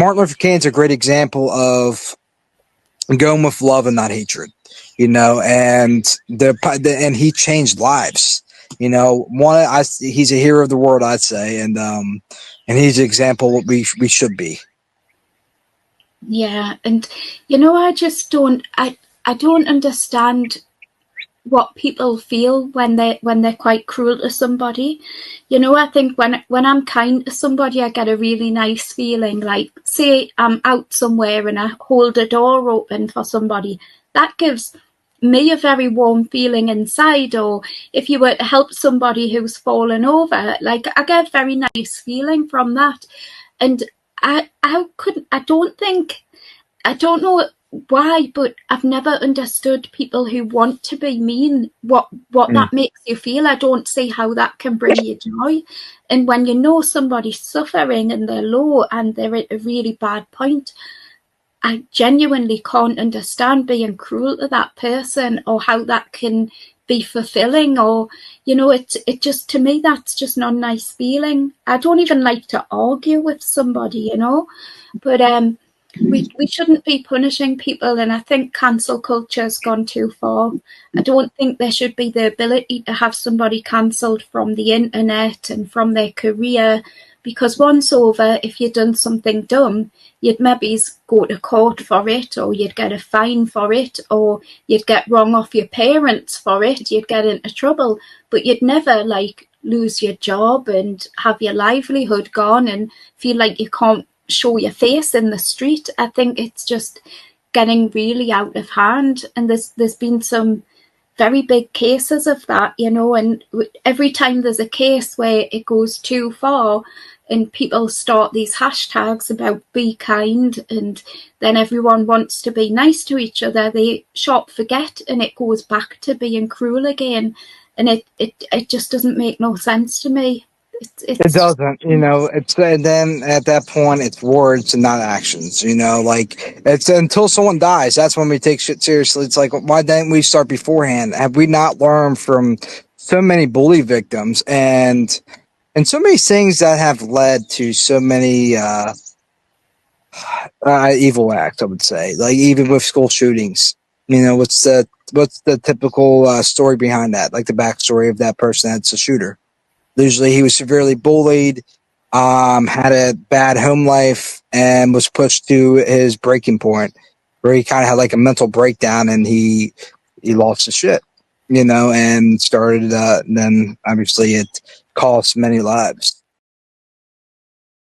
Martin Luther King's a great example of going with love and not hatred, and and he changed lives. He's a hero of the world, I'd say, and he's an example of what we should be. Yeah, and I just don't understand what people feel when they're quite cruel to somebody. I think when I'm kind to somebody, I get a really nice feeling. Like, say I'm out somewhere and I hold a door open for somebody, that gives me a very warm feeling inside. Or if you were to help somebody who's fallen over, like, I get a very nice feeling from that. And I don't know why, but I've never understood people who want to be mean, what that makes you feel. I don't see how that can bring you joy. And when somebody's suffering and they're low and they're at a really bad point, I genuinely can't understand being cruel to that person, or how that can be fulfilling, or it just, to me, that's just not a nice feeling. I don't even like to argue with somebody, but we shouldn't be punishing people, and I think cancel culture has gone too far. I don't think there should be the ability to have somebody cancelled from the internet and from their career, because once over, if you'd done something dumb, you'd maybe go to court for it, or you'd get a fine for it, or you'd get wrong off your parents for it, you'd get into trouble, but you'd never lose your job and have your livelihood gone and feel like you can't show your face in the street. I think it's just getting really out of hand, and there's been some very big cases of that, and every time there's a case where it goes too far and people start these hashtags about be kind, and then everyone wants to be nice to each other, they sharp forget and it goes back to being cruel again, and it just doesn't make no sense to me. It doesn't, it's, and then at that point it's words and not actions, it's until someone dies, that's when we take shit seriously. It's like, why didn't we start beforehand? Have we not learned from so many bully victims and so many things that have led to so many evil acts, I would say, like even with school shootings, what's the typical story behind that, like the backstory of that person that's a shooter? Usually he was severely bullied, had a bad home life, and was pushed to his breaking point where he kind of had like a mental breakdown and he lost his shit, and started, then obviously it cost many lives.